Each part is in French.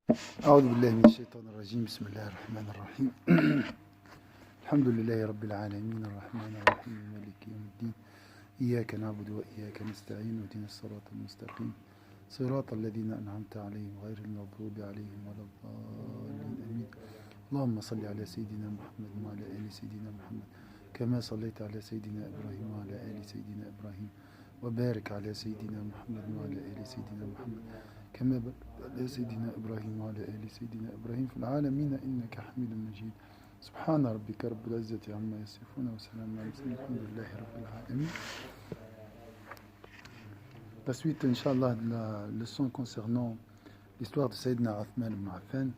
أعوذ بالله من الشيطان الرجيم بسم الله الرحمن الرحيم الحمد لله رب العالمين الرحمن الرحيم مالك يوم الدين إياك نعبد وإياك نستعين واهدنا الصراط المستقيم صراط الذين أنعمت عليهم غير المغضوب عليهم ولا الضالين آمين اللهم صل على سيدنا محمد وعلى آل سيدنا محمد كما صليت على سيدنا إبراهيم وعلى آل سيدنا إبراهيم وبارك على سيدنا محمد وعلى آل سيدنا محمد كما باركت على سيدنا إبراهيم وعلى آل سيدنا إبراهيم في العالمين إنك حميد مجيد سبحان ربك رب العزة عما يصفون وسلام على المرسلين الحمد لله رب العالمين. La suite, Inch'Allah, de la leçon concernant l'histoire de Sayyidina Uthman ibn Affan.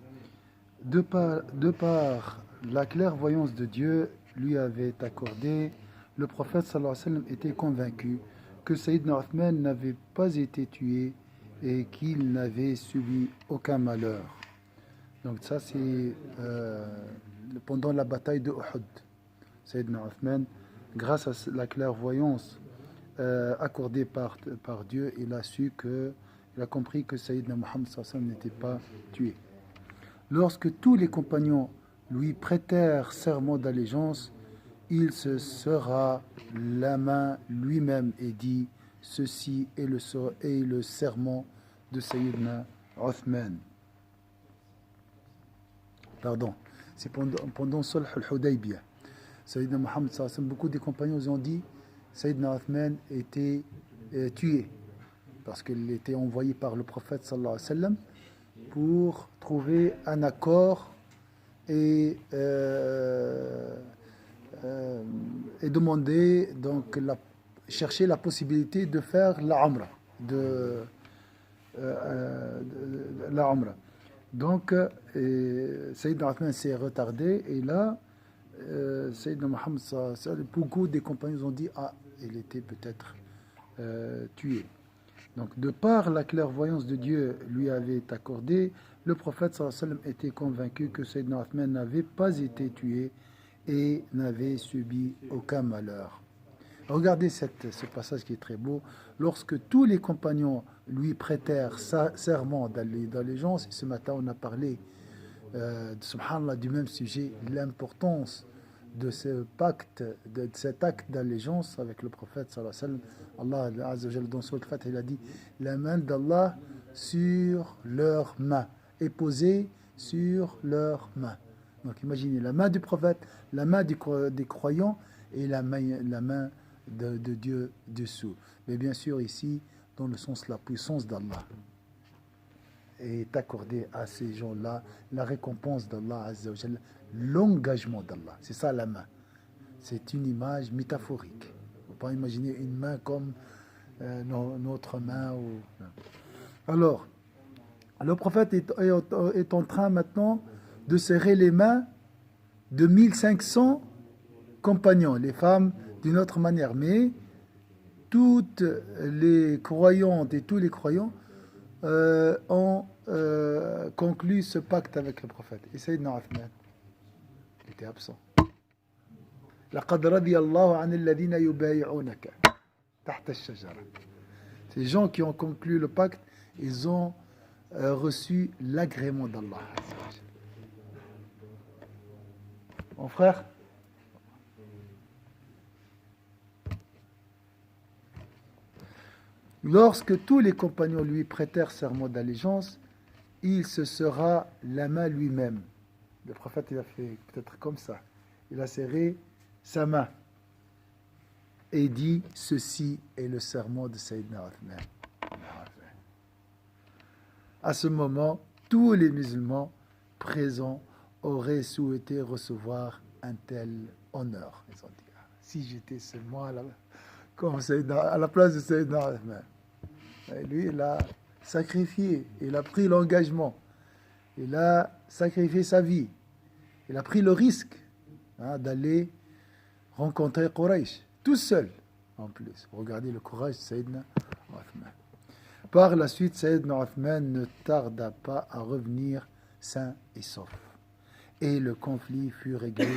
De par la clairvoyance de Dieu lui avait accordé, le prophète sallallahu alayhi wa sallam était convaincu que Sayyidina Uthman n'avait pas été tué et qu'il n'avait subi aucun malheur. Donc ça c'est pendant la bataille de Uhud. Sayyidina Uthman, grâce à la clairvoyance accordée par Dieu, il a compris que Sayyidina Muhammad sallallahu alayhi wa sallam n'était pas tué. Lorsque tous les compagnons lui prêtèrent serment d'allégeance, il se serra la main lui-même et dit: ceci est le serment de Sayyidina Uthman. Pardon, c'est pendant Sulh al-Hudaybiyah. Sayyidina Muhammad sallallahu alayhi wa sallam, beaucoup des compagnons ont dit Sayyidina Uthman était tué parce qu'il était envoyé par le prophète sallallahu alayhi wa sallam pour trouver un accord et demander, donc chercher la possibilité de faire la Umrah. La Umrah. Donc, Sayyidina Uthman s'est retardé et là, Sayyidina Muhammad sallallahu alayhi wa sallam, beaucoup des compagnons ont dit il était peut-être tué. Donc, de par la clairvoyance de Dieu lui avait accordé, le prophète sallallahu alayhi wa sallam était convaincu que Sayyidina Uthman n'avait pas été tué et n'avait subi aucun malheur. Regardez ce passage qui est très beau. Lorsque tous les compagnons lui prêtèrent serment d'allégeance, et ce matin on a parlé subhanallah, du même sujet, l'importance de ce pacte, de cet acte d'allégeance avec le prophète sallallahu alayhi wa sallam. Allah Azza wa Jalla dans Sourate Al-Fatiha, il a dit la main d'Allah sur leurs mains est posée sur leurs mains. Donc imaginez la main du prophète, la main des croyants et la main de Dieu dessous. Mais bien sûr ici, dans le sens la puissance d'Allah est accordée à ces gens-là, la récompense d'Allah Azza wa Jalla, l'engagement d'Allah. C'est ça la main. C'est une image métaphorique. Il ne faut pas imaginer une main comme notre main. Alors, le prophète est en train maintenant de serrer les mains de 1500 compagnons, les femmes d'une autre manière, mais toutes les croyantes et tous les croyants ont conclu ce pacte avec le prophète. Et Sayyidina Uthman était absent. لقد رضي الله عن الذين يبايعونك تحت الشجرة. Ces gens qui ont conclu le pacte, ils ont reçu l'agrément d'Allah. Mon frère, lorsque tous les compagnons lui prêtèrent serment d'allégeance, il se serra la main lui-même. Le prophète, il a fait peut-être comme ça. Il a serré sa main et dit ceci est le serment de Sayyidina Uthman. À ce moment, tous les musulmans présents auraient souhaité recevoir un tel honneur. Ils ont dit si j'étais seulement à la place de Sayyidina Uthman. Et lui, il a sacrifié, il a pris l'engagement, il a sacrifié sa vie, il a pris le risque d'aller rencontrer Quraysh, tout seul en plus. Regardez le courage de Sayyidina Uthman. Par la suite, Sayyidina Uthman ne tarda pas à revenir sain et sauf. Et le conflit fut réglé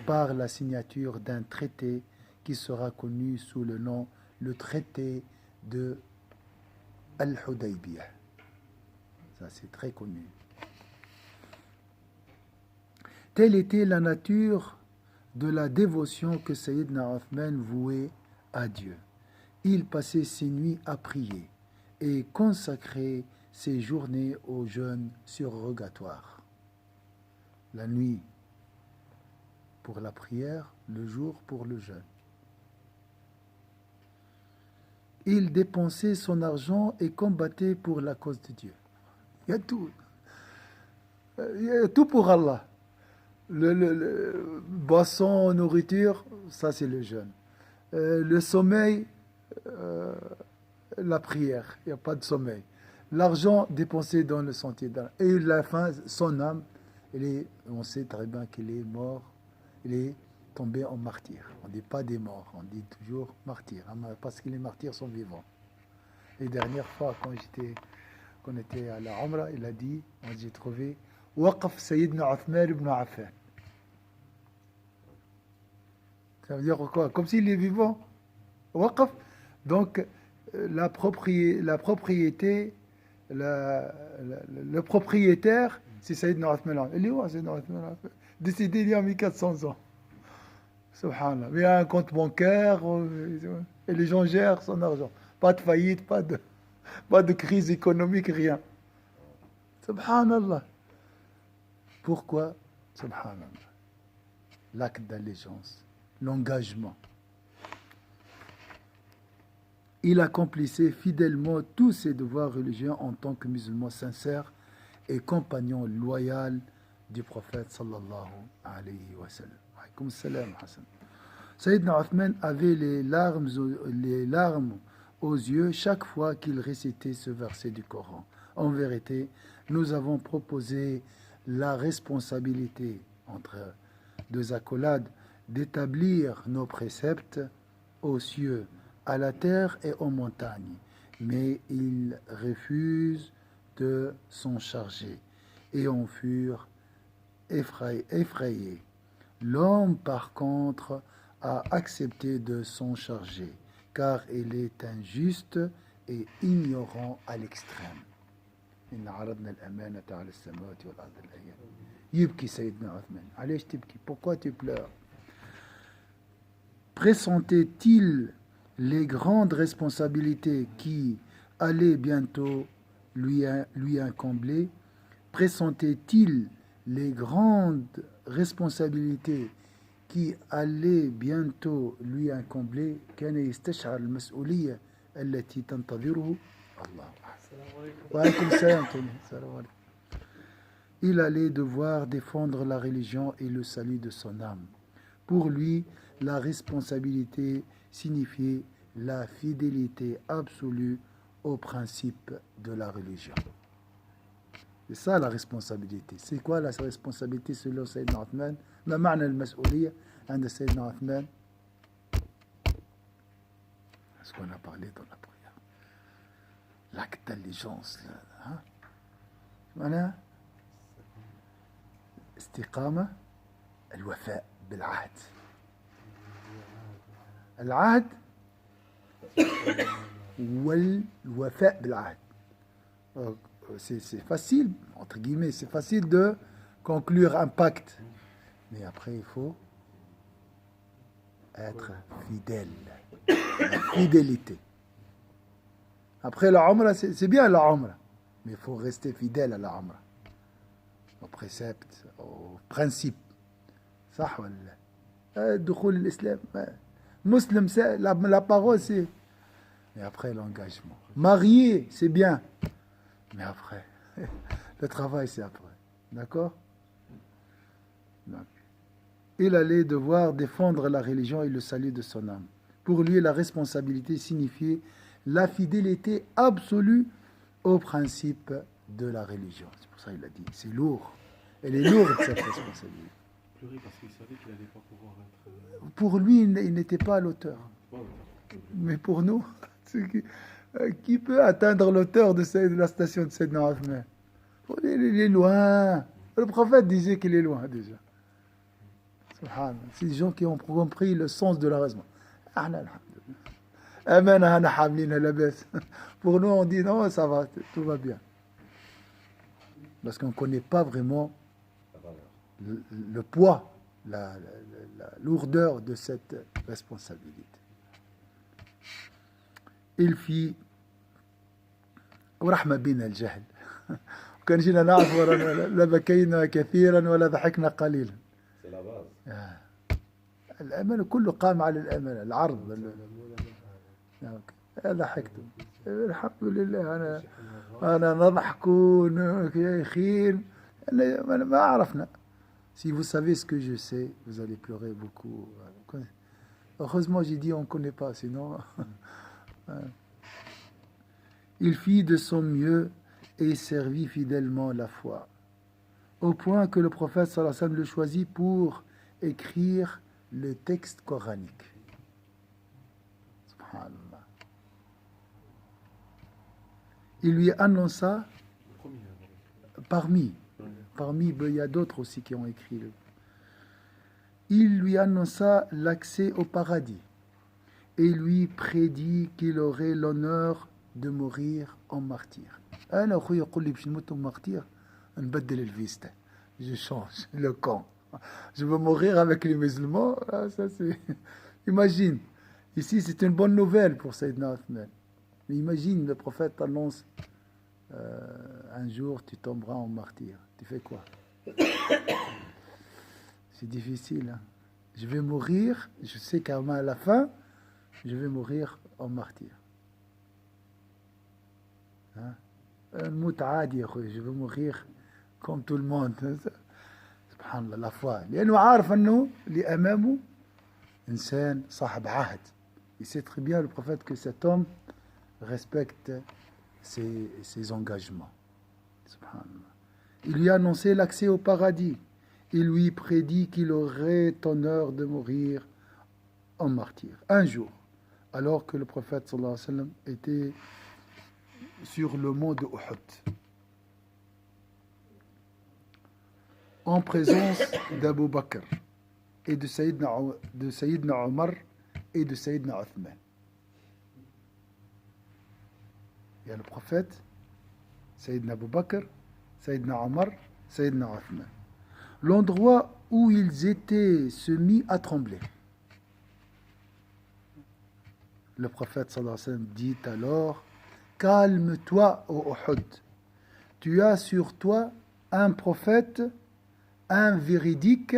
par la signature d'un traité qui sera connu sous le nom le traité de Al-Hudaybiyah. Ça, c'est très connu. Telle était la nature de la dévotion que Sayyidina Othman vouait à Dieu. Il passait ses nuits à prier et consacrait ses journées au jeûne surrogatoire. La nuit pour la prière, le jour pour le jeûne. Il dépensait son argent et combattait pour la cause de Dieu. Il y a tout. Il y a tout pour Allah. Boisson, nourriture, ça c'est le jeûne. Le sommeil, la prière, il n'y a pas de sommeil. L'argent dépensé dans le sentier d'Allah. Et la fin, son âme, on sait très bien qu'il est mort, il est tombé en martyr. On ne dit pas des morts, on dit toujours martyr, parce que les martyrs sont vivants. Les dernières fois, quand on était à la Umrah, il a dit, j'ai trouvé Waqf Sayyidina Uthman ibn Affan. Ça veut dire quoi? Comme s'il est vivant. Waqf. Donc, la propriété, le propriétaire, c'est Sayyidina Uthman. Il est où, Sayyidina Uthman? Décédé il y a 1400 ans. Subhanallah. Il y a un compte bancaire et les gens gèrent son argent. Pas de faillite, pas de crise économique, rien. Subhanallah. Pourquoi? Subhanallah. L'acte d'allégeance, l'engagement. Il accomplissait fidèlement tous ses devoirs religieux en tant que musulman sincère et compagnon loyal du prophète sallallahu alayhi wa sallam. Alaykoum salam, Hassan. Sayyidina Uthman avait les larmes aux yeux chaque fois qu'il récitait ce verset du Coran. En vérité, nous avons proposé la responsabilité, entre deux accolades, d'établir nos préceptes aux cieux, à la terre et aux montagnes. Mais ils refusent de s'en charger et en furent effrayés. L'homme, par contre, a accepté de s'en charger, car il est injuste et ignorant à l'extrême. Yibki Sayyidina Uthman. Allez, pourquoi tu pleures? Pressentait-il les grandes responsabilités qui allaient bientôt lui incomber? Pressentait-il les grandes responsabilités qui allaient bientôt lui incomber? كان يستشعر المسؤولية التي تنتظره. الله. وعليكم السلام. Il allait devoir défendre la religion et le salut de son âme. Pour lui, la responsabilité signifiait la fidélité absolue aux principes de la religion. C'est ça la responsabilité. C'est quoi la responsabilité selon Sayyidina Uthman? ما معنى المسؤولية عند سيدنا عثمان? Ce qu'on a parlé dans la prière. L'acte d'allégeance. معناها استقامة الوفاء بالعهد. العهد والوفاء بالعهد. C'est facile, entre guillemets, c'est facile de conclure un pacte. Mais après, il faut être fidèle. La fidélité. Après la Umrah, c'est bien la Umrah. Mais il faut rester fidèle à la Umrah. Aux préceptes, aux principes. صح ولا؟ دخول الإسلام. Muslim, c'est la parole, c'est. Mais après, l'engagement. Marié, c'est bien. Mais après, le travail, c'est après. D'accord? Donc, il allait devoir défendre la religion et le salut de son âme. Pour lui, la responsabilité signifiait la fidélité absolue aux principes de la religion. C'est pour ça qu'il a dit, c'est lourd. Elle est lourde, cette responsabilité. Parce qu'il savait qu'il n'allait pas pouvoir être... Pour lui, il n'était pas l'auteur. Mais pour nous, qui peut atteindre l'auteur de la station de Sayyidina Uthman? Il est loin. Le prophète disait qu'il est loin déjà. C'est des gens qui ont compris le sens de la raison. Pour nous, on dit non, ça va, tout va bien. Parce qu'on ne connaît pas vraiment le poids, la lourdeur de cette responsabilité. Il fit ورحمة بنا الجهل كان جينا نعرف لبكينا كثيرا ولا ضحكنا قليلا. الأمانة كله قام على الأمانة العرض ضحكت الحمد لله. أنا نضحك يا خير ما عرفنا. Si vous savez ce que je sais, vous allez pleurer beaucoup. Heureusement, j'ai dit on ne connaît pas, sinon... Il fit de son mieux et servit fidèlement la foi, au point que le prophète sallallahu alayhi wa sallam le choisit pour écrire le texte coranique. Subhanallah. Il lui annonça, parmi, il y a d'autres aussi qui ont écrit. Il lui annonça l'accès au paradis et lui prédit qu'il aurait l'honneur de mourir en martyr. أنا أخوي يقول لي باش نموت martyr, نبدل الفيستا, je change le camp. Je veux mourir avec les musulmans. Ça c'est... Imagine, ici c'est une bonne nouvelle pour Sayyidina Othman. Mais imagine, le prophète annonce un jour tu tomberas en martyr. Tu fais quoi? C'est difficile. Hein? Je vais mourir, je sais qu'à la fin, je vais mourir en martyr. الموت عادي يا اخوي, je veux mourir comme tout le monde. سبحان الله, la foi, لانه عارف انه اللي امامه انسان صاحب عهد. Il sait très bien le prophète que cet homme respecte ses engagements. Subhanallah. Il lui a annoncé l'accès au paradis. Il lui prédit qu'il aurait honneur de mourir en martyr un jour, alors que le prophète sallallahu alayhi wa sallam était sur le mont de Uhud, en présence d'Abu Bakr et de Sayyidina Omar et de Sayyidina Othman. Il y a le prophète, Sayyidina Abu Bakr, Sayyidina Omar, Sayyidina Othman. L'endroit où ils étaient se mit à trembler. Le prophète sallallahu alayhi wa sallam dit alors: calme-toi, ô Uhud. Tu as sur toi un prophète, un véridique.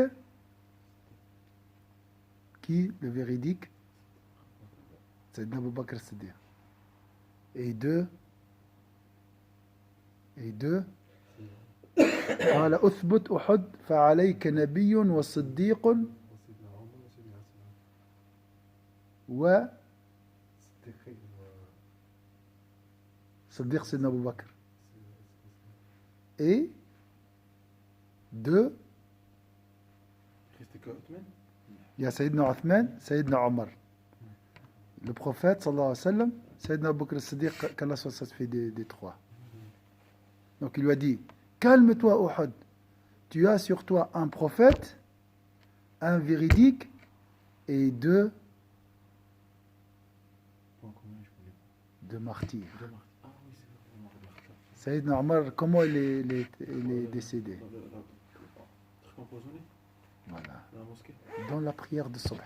Qui, le véridique? C'est Abu Bakr Siddiq. Et deux. قال أثبت أحد فعليك نبي وصديق و صديق سيدنا أبو بكر. Et deux, il y a Sayyidina Othman, Sayyidina Omar. Le prophète sallallahu alayhi wa sallam, Sayyidina Abu Bakr Siddiq, qu'Allah soit satisfait des trois. Donc il lui a dit: calme-toi, Uhud. Tu as sur toi un prophète, un véridique et deux martyrs. Sayyidina Omar, comment il est décédé? Voilà. Dans la prière de Subh.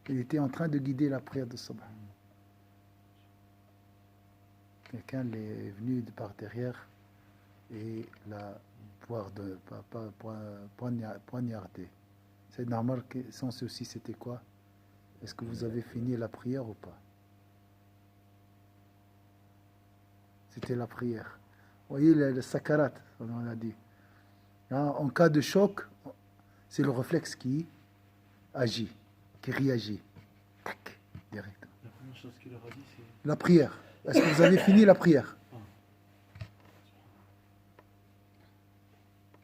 Il était en train de guider la prière de Subh. Quelqu'un est venu par derrière et l'a poignardé. Sayyidina Omar, son souci c'était quoi? Est-ce que vous avez fini la prière ou pas? C'était la prière. Vous voyez le sakarat, on a dit. En cas de choc, c'est le réflexe qui agit, qui réagit. Tac, directement. La première chose qu'il leur a dit, c'est... La prière. Est-ce que vous avez fini la prière?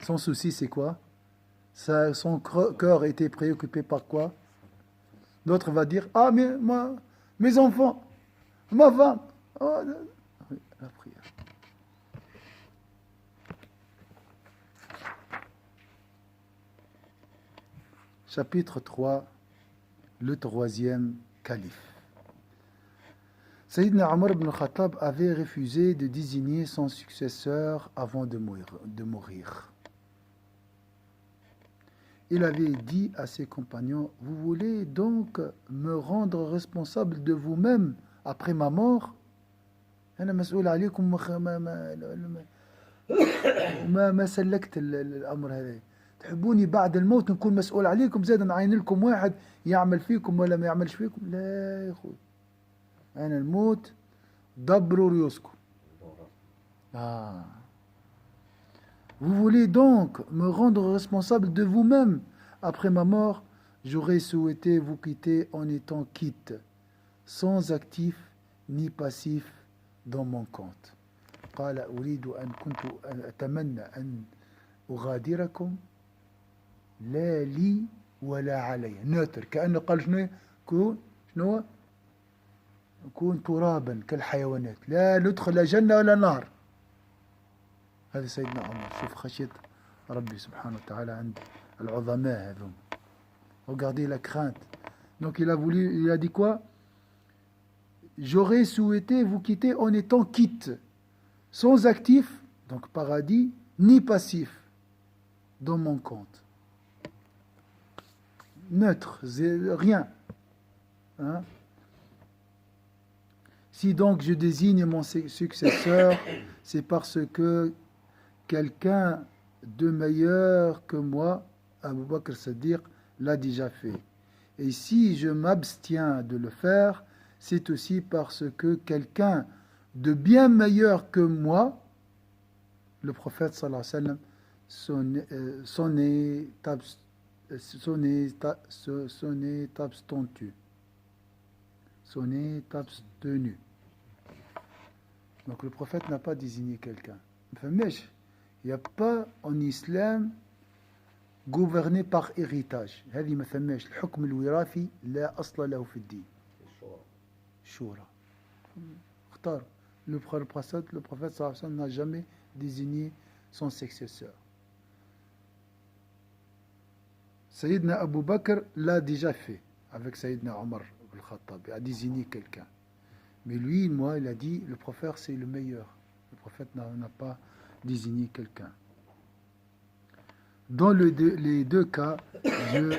Son souci, c'est quoi? Son cœur était préoccupé par quoi? L'autre va dire: ah, mais moi, mes enfants, ma femme. Oh, la prière. Chapitre 3, le troisième calife. Sayyidina Omar ibn Khattab avait refusé de désigner son successeur avant de mourir. il avait dit à ses compagnons, vous voulez donc me rendre responsable de vous-même après ma mort? أنا مسؤول عليكم ما سلكت الأمر هذا. تحبوني بعد الموت نكون مسؤول عليكم زاد نعين لكم واحد يعمل فيكم ولا ما يعملش فيكم؟ لا يا أخوي، أنا الموت دبروا ريوسكم. Vous voulez donc me rendre responsable de vous-même après ma mort? J'aurais souhaité vous quitter en étant quitte, sans actif ni passif dans mon compte. قال أريد أن كنت أتمنى أن أغادركم لا لي ولا علي. نوتر، كأنه قال شنو نكون ترابا كالحيوانات، لا ندخل لا جنة ولا نار. هذا سيدنا عمر. شوف خشية ربي سبحانه وتعالى عند العظماء هذوم. Regardez la crainte. Donc il a dit quoi? J'aurais souhaité vous quitter en étant quitte, sans actif, donc paradis, ni passif dans mon compte. Neutre, rien. Hein? Si donc je désigne mon successeur, c'est parce que quelqu'un de meilleur que moi, Abu Bakr Siddiq, l'a déjà fait. Et si je m'abstiens de le faire, c'est aussi parce que quelqu'un de bien meilleur que moi, le prophète sallallahu alayhi wa sallam, s'en est abstenu. Donc le prophète n'a pas désigné quelqu'un. Il n'y a pas en islam gouverné par héritage. هذه ما ثماش الحكم الوراثي لا أصل له في الدين. Shura. اختار. Le prophète sallallahu alayhi wa sallam n'a jamais désigné son successeur. Sayyidina Abu Bakr l'a déjà fait avec Sayyidina Omar al-Khattab. Il a désigné quelqu'un. Mais lui, il a dit, le prophète c'est le meilleur. Le prophète n'a pas désigné quelqu'un. Dans les deux cas, Dieu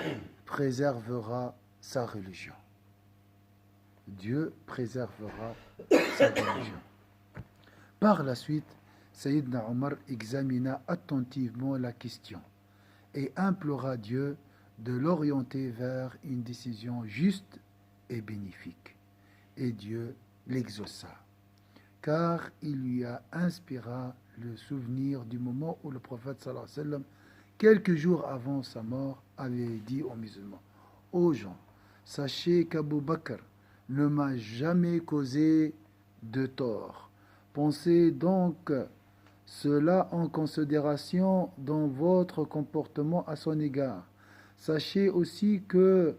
préservera sa religion. Dieu préservera sa religion. Par la suite, Sayyidina Omar examina attentivement la question et implora Dieu de l'orienter vers une décision juste et bénéfique. Et Dieu l'exauça, car il lui a inspiré le souvenir du moment où le prophète sallallahu alayhi wa sallam, quelques jours avant sa mort, avait dit aux musulmans, aux gens, sachez qu'Abu Bakr ne m'a jamais causé de tort. Pensez donc cela en considération dans votre comportement à son égard. Sachez aussi que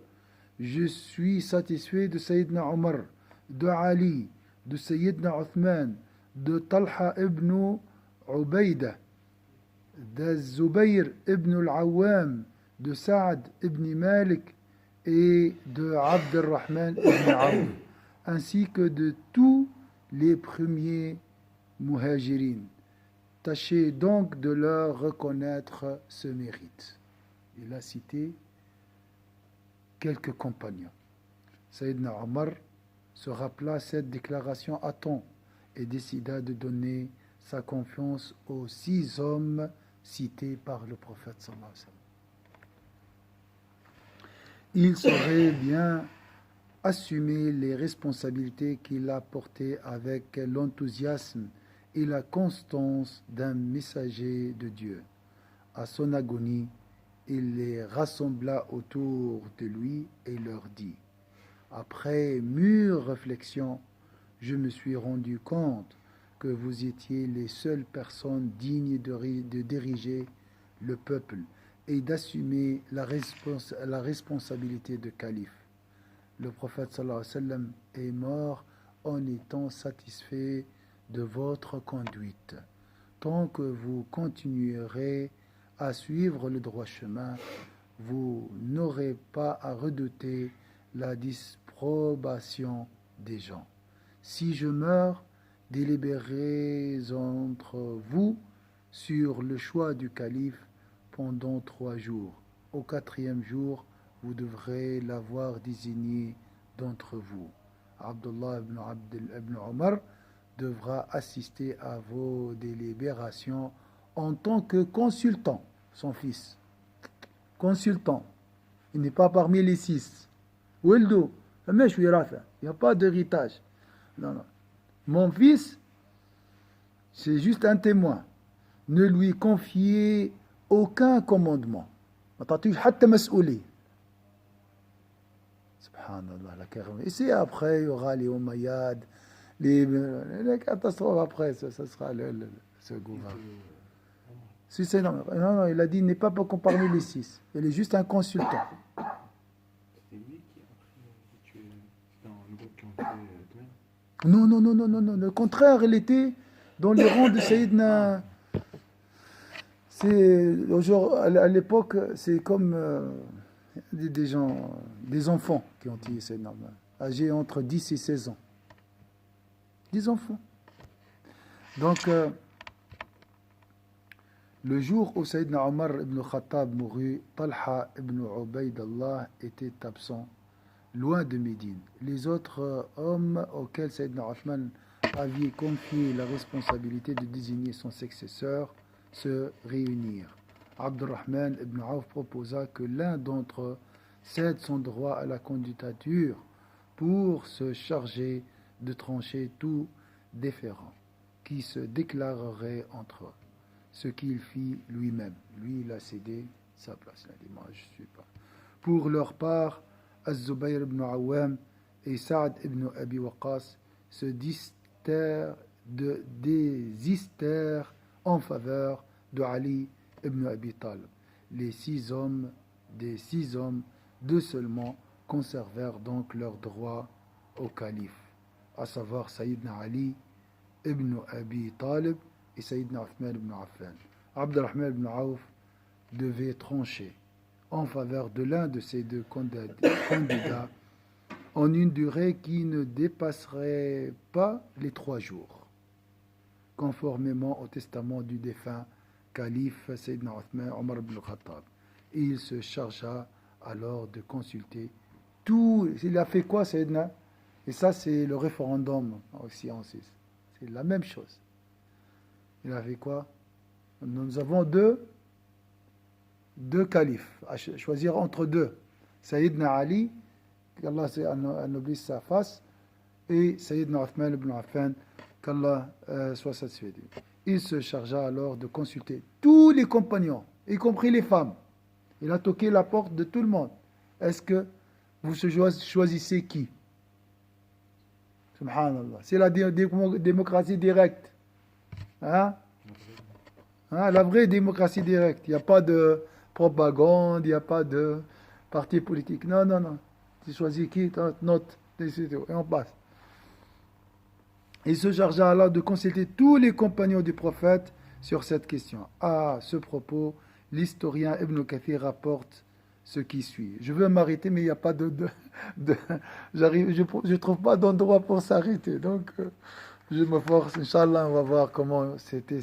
je suis satisfait de Sayyidina Omar, de Ali, de Sayyidina Uthman, de Talha ibn Ubaydah, de Zubayr ibn al-Awwam, de Saad ibn Malik et de Abd al-Rahman ibn Awf, ainsi que de tous les premiers muhajirin. Tâchez donc de leur reconnaître ce mérite. Il a cité quelques compagnons. Sayyidina Omar se rappela cette déclaration à temps et décida de donner sa confiance aux 6 hommes cités par le prophète sallallahu alayhi wa sallam. Il saurait bien assumer les responsabilités qu'il a portées avec l'enthousiasme et la constance d'un messager de Dieu. À son agonie, il les rassembla autour de lui et leur dit, après mûre réflexion, je me suis rendu compte que vous étiez les seules personnes dignes de diriger le peuple et d'assumer la responsabilité de calife. Le prophète sallallahu alayhi wa sallam est mort en étant satisfait de votre conduite. Tant que vous continuerez à suivre le droit chemin, vous n'aurez pas à redouter la disprobation des gens. Si je meurs, délibérez entre vous sur le choix du calife pendant 3 jours. au 4e jour, vous devrez l'avoir désigné d'entre vous. Abdullah ibn Omar devra assister à vos délibérations en tant que consultant, son fils. Consultant. Il n'est pas parmi les 6. Wildo, il n'y a pas d'héritage. Non, non. Mon fils, c'est juste un témoin. Ne lui confiez aucun commandement. Subhanallah, la carrière. Et c'est après, il y aura les Umayyads, les catastrophes après, ça sera ce gouvernement. Si c'est non, non, il a dit, il n'est pas parmi les 6. Il est juste un consultant. C'est lui qui a tué dans le groupe qui ont tué Khmer. Non, non, non, non, non, non. Le contraire, il était dans les rangs de Sayyidina. À l'époque, c'est comme des gens, des enfants qui ont tué Sayyidina, âgés entre 10 et 16 ans. Des enfants. Donc, le jour où Sayyidina Omar ibn Khattab mourut, Talha ibn Ubaydallah était absent, loin de Médine. Les autres hommes auxquels Sayyidina Othman avait confié la responsabilité de désigner son successeur se réunirent. Abdurrahman ibn Auf proposa que l'un d'entre eux cède son droit à la candidature pour se charger de trancher tout différend qui se déclarerait entre eux. Ce qu'il fit lui-même. Lui, il a cédé sa place. Il a dit, moi, je ne suis pas. Pour leur part, Az-Zubayr ibn Awam et Saad ibn Abi Waqas se désistèrent en faveur de Ali ibn Abi Talib. Les 6 hommes, des 6 hommes, 2 seulement conservèrent donc leur droit au calife, à savoir Sayyidina Ali ibn Abi Talib et Sayyidina Uthman ibn Affan. Abdurrahman ibn Auf devait trancher en faveur de l'un de ces 2 candidats en une durée qui ne dépasserait pas les 3 jours, conformément au testament du défunt calife Sayyidina Uthman Omar ibn Khattab. Et il se chargea alors de consulter tout. Il a fait quoi, Sayyidina? Et ça, c'est le référendum aussi en Suisse. C'est la même chose. Il a fait quoi? Nous avons deux califes à choisir entre 2. Sayyidina Ali, qu'Allah anoblisse sa face, et Sayyidina Uthman ibn Affan, qu'Allah soit satisfait. Il se chargea alors de consulter tous les compagnons, y compris les femmes. Il a toqué la porte de tout le monde. Est-ce que vous choisissez qui? Subhanallah. C'est la démocratie directe. Hein? La vraie démocratie directe. Il n'y a pas de propagande, il n'y a pas de parti politique. Non, non, non. Tu choisis qui? Note. Et on passe. Il se chargea alors de consulter tous les compagnons du prophète sur cette question. À ce propos, l'historien Ibn Kathir rapporte ce qui suit. Je veux m'arrêter, mais il n'y a pas je trouve pas d'endroit pour s'arrêter. Donc, je me force. Inch'Allah, on va voir comment c'était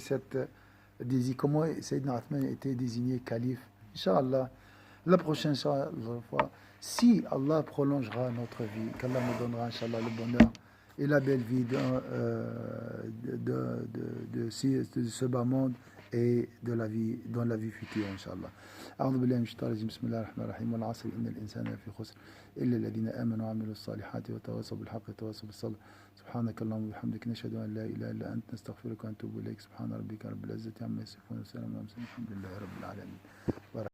comment Sayyidina Uthman était désigné calife. Inch'Allah, la prochaine fois, si Allah prolongera notre vie, qu'Allah nous donnera, Inch'Allah, le bonheur et la belle vie de ce bas monde et de la vie, dans la vie future, Inch'Allah. أعوذ بالله من الشيطان الرجيم بسم الله الرحمن الرحيم والعصر إن الإنسان لفي خسر إلا الذين آمنوا وعملوا الصالحات وتواصوا بالحق وتواصوا بالصبر سبحانك اللهم وبحمدك نشهد أن لا إله إلا أنت نستغفرك ونتوب إليك سبحان ربك رب العزة عما يصفون وسلام على المرسلين الحمد لله رب العالمين